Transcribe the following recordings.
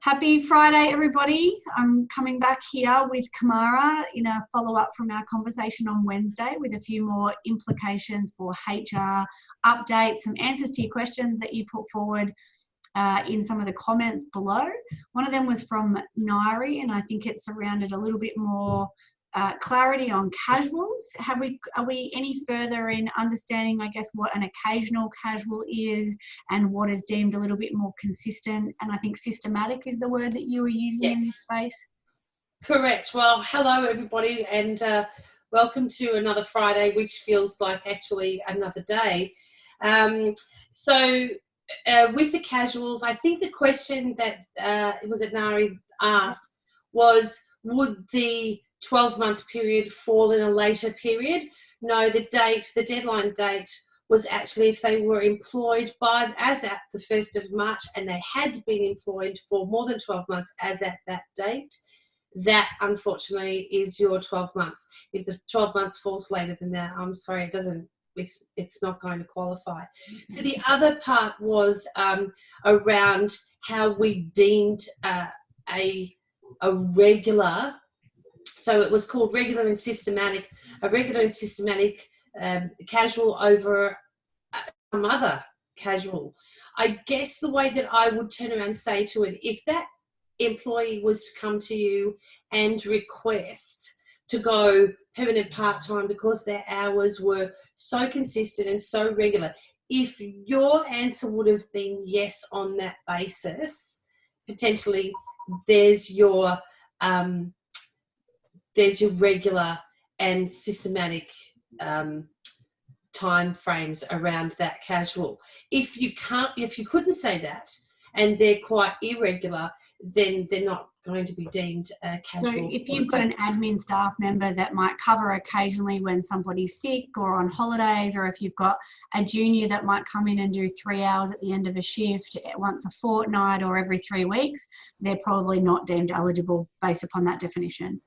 Happy Friday, everybody. I'm coming back here with Kamara in a follow-up from our conversation on Wednesday with a few more implications for HR updates, some answers to your questions that you put forward in some of the comments below. One of them was from Nairi, and I think it surrounded a little bit more clarity on casuals. Are we any further in understanding, I guess, what an occasional casual is and what is deemed a little bit more consistent? And I think systematic is the word that you were using in this space. Correct. Well, hello everybody, and welcome to another Friday, which feels like actually another day. So with the casuals, I think the question that Nari asked was, would the 12-month period fall in a later period? No, the deadline date was actually if they were employed as at the 1st of March and they had been employed for more than 12 months as at that date. That unfortunately is your 12 months. If the 12 months falls later than that, I'm sorry, it's not going to qualify. So the other part was around how we deemed a regular. So it was called regular and systematic, casual over some other casual. I guess the way that I would turn around and say to it, if that employee was to come to you and request to go permanent part-time because their hours were so consistent and so regular, if your answer would have been yes on that basis, potentially there's your regular and systematic time frames around that casual. If you couldn't say that and they're quite irregular, then they're not going to be deemed casual. So if you've got an admin staff member that might cover occasionally when somebody's sick or on holidays, or if you've got a junior that might come in and do 3 hours at the end of a shift once a fortnight or every 3 weeks, they're probably not deemed eligible based upon that definition.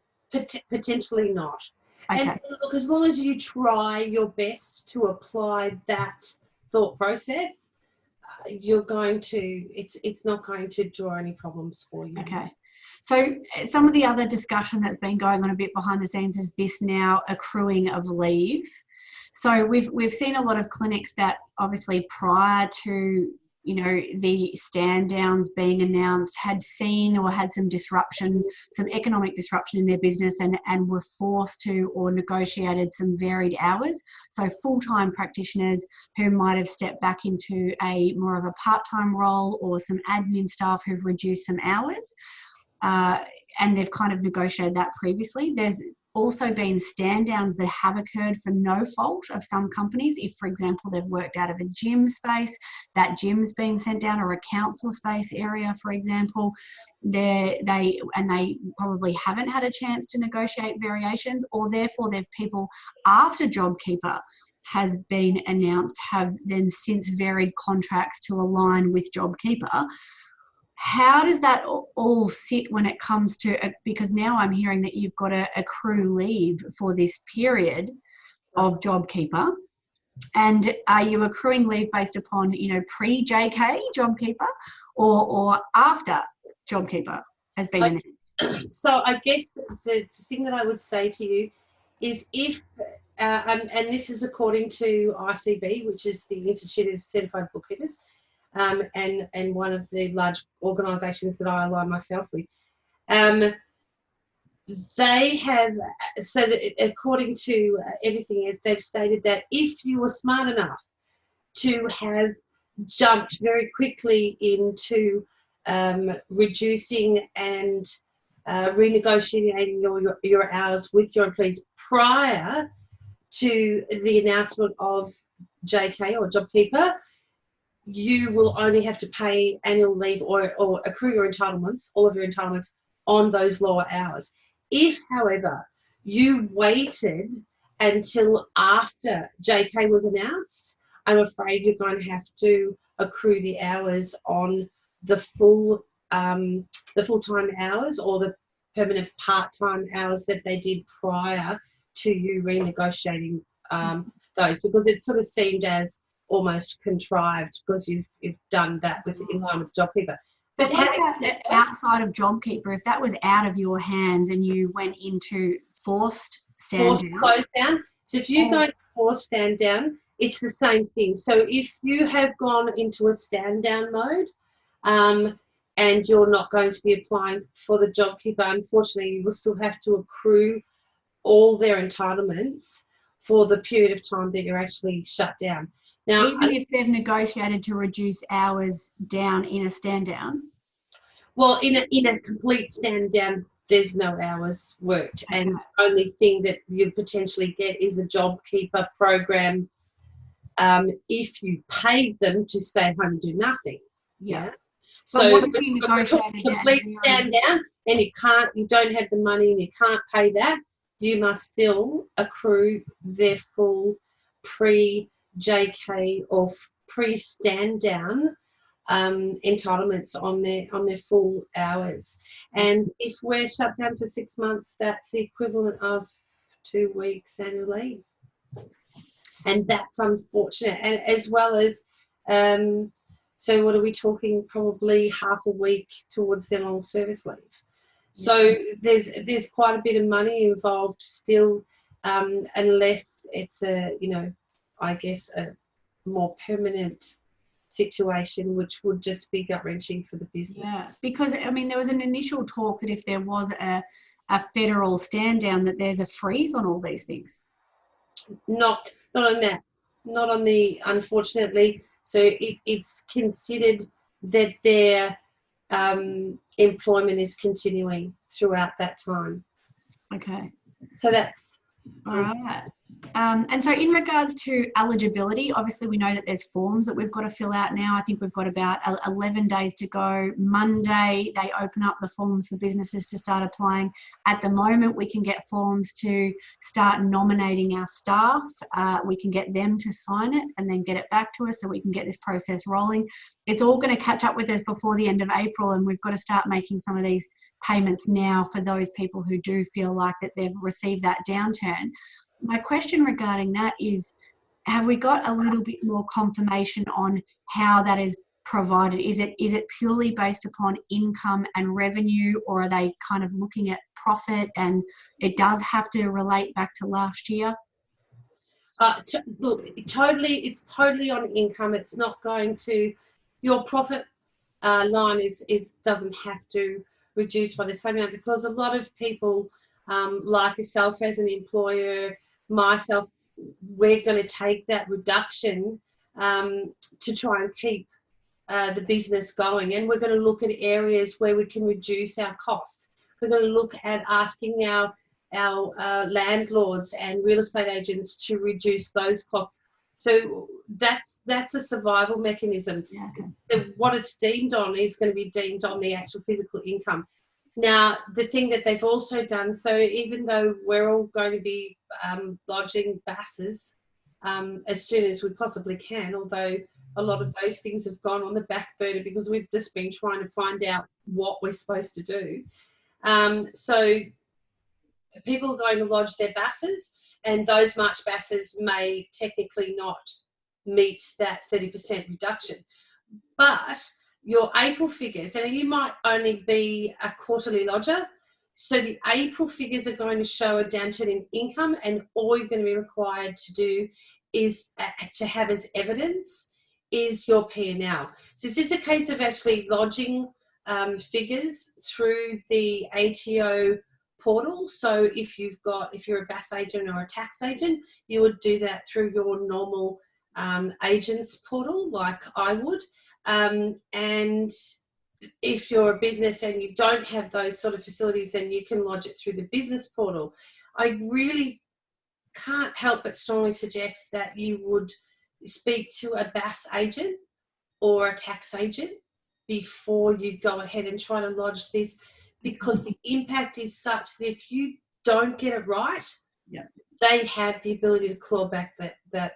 Potentially not. Okay. And look, as long as you try your best to apply that thought process, it's not going to draw any problems for you. Okay. So some of the other discussion that's been going on a bit behind the scenes is this now accruing of leave. So we've seen a lot of clinics that obviously prior to the stand downs being announced had seen or had some disruption, some economic disruption in their business and were forced to or negotiated some varied hours. So full-time practitioners who might have stepped back into a more of a part-time role, or some admin staff who've reduced some hours, and they've kind of negotiated that previously. There's also been stand downs that have occurred for no fault of some companies. If, for example, they've worked out of a gym space, that gym's been sent down, or a council space area, for example, they probably haven't had a chance to negotiate variations, or therefore they've people after JobKeeper has been announced have then since varied contracts to align with JobKeeper. How does that all sit when it comes to, because now I'm hearing that you've got to accrue leave for this period of JobKeeper, and are you accruing leave based upon, pre-JK JobKeeper or after JobKeeper has been announced? So I guess the thing that I would say to you is if, and this is according to ICB, which is the Institute of Certified Bookkeepers, and one of the large organisations that I align myself with, they have, so that according to everything, they've stated that if you were smart enough to have jumped very quickly into reducing and renegotiating your hours with your employees prior to the announcement of JK or JobKeeper, you will only have to pay annual leave or accrue your entitlements, all of your entitlements, on those lower hours. If, however, you waited until after JK was announced, I'm afraid you're going to have to accrue the hours on the full-time hours or the permanent part-time hours that they did prior to you renegotiating those, because it sort of seemed as almost contrived because you've done that in line with JobKeeper. But what about outside of JobKeeper? If that was out of your hands and you went into forced stand down? Close down. So if you go forced stand down, it's the same thing. So if you have gone into a stand down mode, and you're not going to be applying for the JobKeeper, unfortunately, you will still have to accrue all their entitlements for the period of time that you're actually shut down. Now, even if they've negotiated to reduce hours down in a stand down? Well, in a complete stand down, there's no hours worked, and the only thing that you potentially get is a JobKeeper program if you paid them to stay home and do nothing. Yeah. So what if you negotiated complete stand down, and you don't have the money and you can't pay that, you must still accrue their full pre-JK or pre-stand down entitlements on their full hours. And if we're shut down for 6 months, that's the equivalent of 2 weeks annual leave. And that's unfortunate. And as well as, so what are we talking? Probably half a week towards their long service leave. So there's quite a bit of money involved still, unless it's I guess a more permanent situation, which would just be gut-wrenching for the business. Yeah, because I mean, there was an initial talk that if there was a federal stand down, that there's a freeze on all these things. Not on that. Not on the, unfortunately. So it's considered that their employment is continuing throughout that time. Okay. So that's all right. And so in regards to eligibility, obviously we know that there's forms that we've got to fill out now. I think we've got about 11 days to go. Monday, they open up the forms for businesses to start applying. At the moment, we can get forms to start nominating our staff. We can get them to sign it and then get it back to us so we can get this process rolling. It's all going to catch up with us before the end of April, and we've got to start making some of these payments now for those people who do feel like that they've received that downturn. My question regarding that is, have we got a little bit more confirmation on how that is provided? Is it purely based upon income and revenue, or are they kind of looking at profit and it does have to relate back to last year? Look, it's totally on income. It's not going to, your profit line doesn't have to reduce by the same amount, because a lot of people, like yourself as an employer, myself, we're going to take that reduction to try and keep the business going, and we're going to look at areas where we can reduce our costs. We're going to look at asking our landlords and real estate agents to reduce those costs. So that's a survival mechanism. Yeah, okay. So what it's deemed on is going to be deemed on the actual physical income. Now, the thing that they've also done, so even though we're all going to be lodging BASs as soon as we possibly can, although a lot of those things have gone on the back burner because we've just been trying to find out what we're supposed to do. So people are going to lodge their BASs, and those March BASs may technically not meet that 30% reduction. But your April figures, and you might only be a quarterly lodger, so the April figures are going to show a downturn in income, and all you're going to be required to do is to have as evidence is your P&L. So it's just a case of actually lodging figures through the ATO portal. So if you're a BAS agent or a tax agent, you would do that through your normal agents portal, like I would. And if you're a business and you don't have those sort of facilities, then you can lodge it through the business portal. I really can't help but strongly suggest that you would speak to a BAS agent or a tax agent before you go ahead and try to lodge this, because the impact is such that if you don't get it right, they have the ability to claw back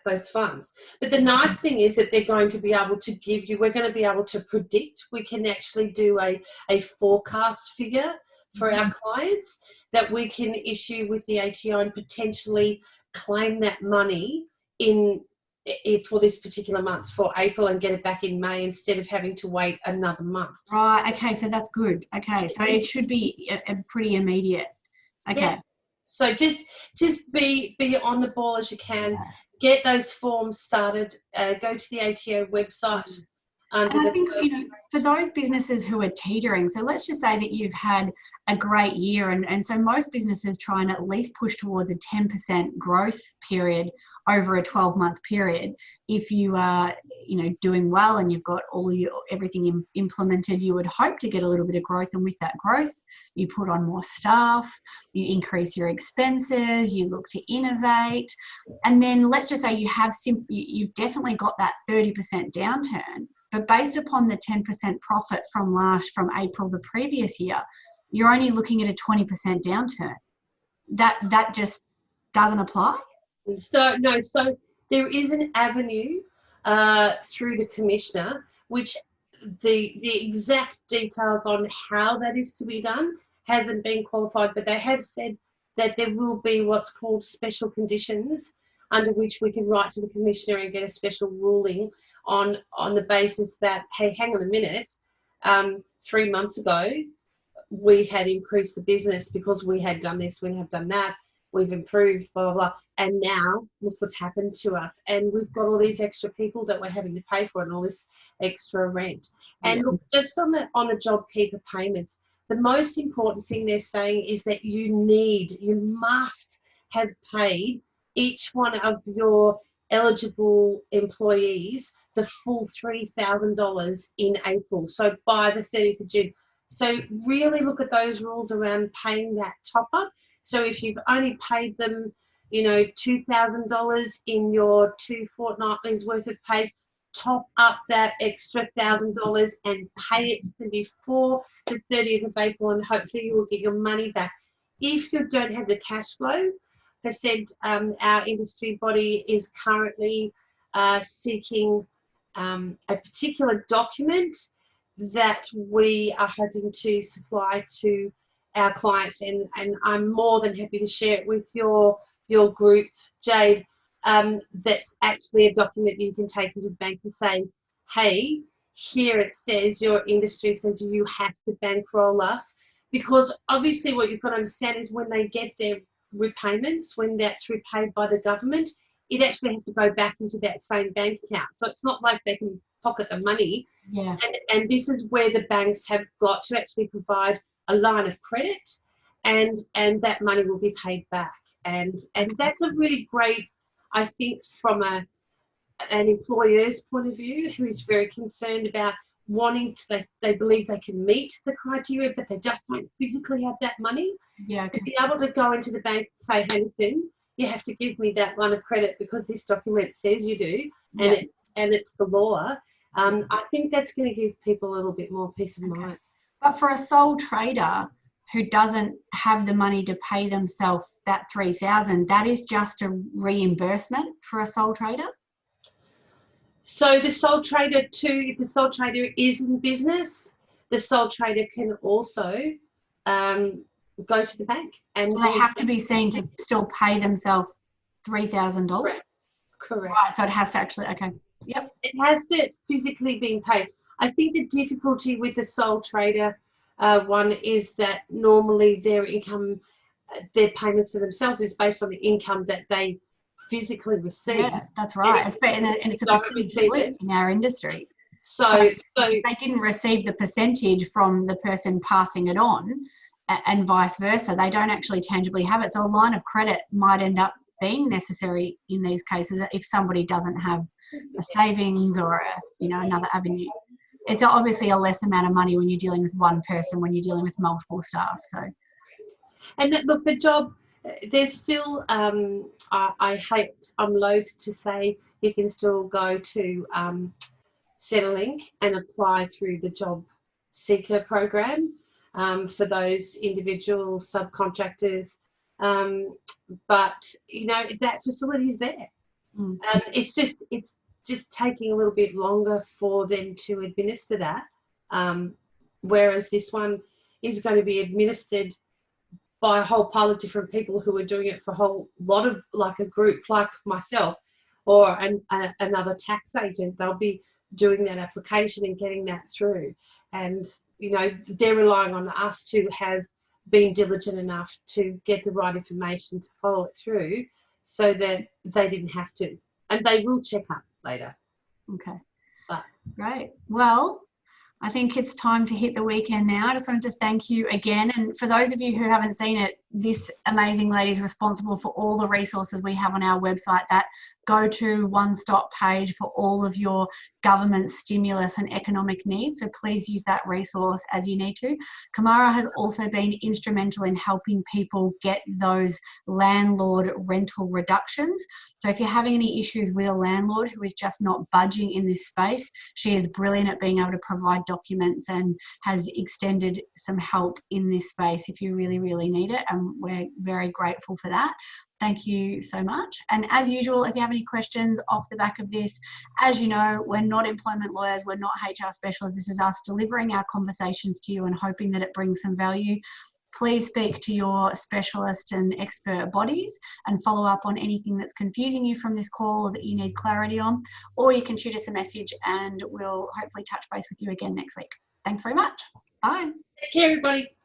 those funds. But the nice thing is that they're going to be able to give you, we're going to be able to predict, we can actually do a forecast figure for our clients that we can issue with the ATO and potentially claim that money in for this particular month for April and get it back in May instead of having to wait another month. Right. Okay. So that's good. Okay. So it should be a pretty immediate. Okay. Yeah. So just be on the ball as you can. Get those forms started. Go to the ATO website. And I think, for those businesses who are teetering, so let's just say that you've had a great year, and so most businesses try and at least push towards a 10% growth period over a 12-month period. If you are, doing well and you've got everything implemented, you would hope to get a little bit of growth, and with that growth, you put on more staff, you increase your expenses, you look to innovate, and then let's just say you've definitely got that 30% downturn. But based upon the 10% profit from April the previous year, you're only looking at a 20% downturn. That just doesn't apply? So there is an avenue through the Commissioner, which the exact details on how that is to be done hasn't been qualified, but they have said that there will be what's called special conditions under which we can write to the Commissioner and get a special ruling on the basis that, hey, hang on a minute, 3 months ago we had increased the business because we had done this, we have done that, we've improved, blah, blah, blah, and now look what's happened to us. And we've got all these extra people that we're having to pay for and all this extra rent. And look, just on the JobKeeper payments, the most important thing they're saying is that you must have paid each one of your eligible employees the full $3,000 in April, so by the 30th of June. So really look at those rules around paying that top up. So if you've only paid them, $2,000 in your 2 fortnightlies worth of pay, top up that extra $1,000 and pay it before the 30th of April, and hopefully you will get your money back. If you don't have the cash flow, as I said, our industry body is currently seeking a particular document that we are hoping to supply to our clients, and I'm more than happy to share it with your group, Jade. That's actually a document that you can take into the bank and say, hey, here it says, your industry says you have to bankroll us, because obviously what you've got to understand is when they get their repayments, when that's repaid by the government, it actually has to go back into that same bank account. So it's not like they can pocket the money. Yeah. And this is where the banks have got to actually provide a line of credit, and that money will be paid back. And that's a really great, I think, from an employer's point of view, who is very concerned about wanting to, they believe they can meet the criteria, but they just don't physically have that money. Yeah. To be able to go into the bank and say, hey, listen, you have to give me that line of credit because this document says you do, and it's the law. I think that's going to give people a little bit more peace of mind. But for a sole trader who doesn't have the money to pay themselves that $3,000, that is just a reimbursement for a sole trader? So the sole trader too, if the sole trader is in business, the sole trader can also go to the bank. And so they have to be seen to still pay themselves $3,000? Correct. Right, so it has to actually, okay. Yep. It has to physically be paid. I think the difficulty with the sole trader one is that normally their income, their payments to themselves is based on the income that they physically receive. Yeah, that's right. And it's a percentage split in our industry. So if they didn't receive the percentage from the person passing it on and vice versa, they don't actually tangibly have it. So a line of credit might end up being necessary in these cases if somebody doesn't have a savings or another avenue. It's obviously a less amount of money when you're dealing with one person, when you're dealing with multiple staff. So, and look, the job, there's still, I'm loath to say, you can still go to Centrelink and apply through the job seeker program for those individual subcontractors. But that facility is there. It's just taking a little bit longer for them to administer that, whereas this one is going to be administered by a whole pile of different people who are doing it for a whole lot of, like a group like myself. or another tax agent. They'll be doing that application and getting that through. And, you know, they're relying on us to have been diligent enough to get the right information to follow it through so that they didn't have to. And they will check up later. Okay. But, great. Well, I think it's time to hit the weekend now. I just wanted to thank you again. And for those of you who haven't seen it, this amazing lady is responsible for all the resources we have on our website, that go-to one-stop page for all of your government stimulus and economic needs. So please use that resource as you need to. Kamara has also been instrumental in helping people get those landlord rental reductions. So if you're having any issues with a landlord who is just not budging in this space, she is brilliant at being able to provide documents and has extended some help in this space if you really, really need it. And we're very grateful for that. Thank you so much. And as usual, if you have any questions off the back of this, as you know, we're not employment lawyers, we're not HR specialists. This is us delivering our conversations to you and hoping that it brings some value. Please speak to your specialist and expert bodies and follow up on anything that's confusing you from this call or that you need clarity on, or you can shoot us a message and we'll hopefully touch base with you again next week. Thanks very much. Bye. take care, everybody.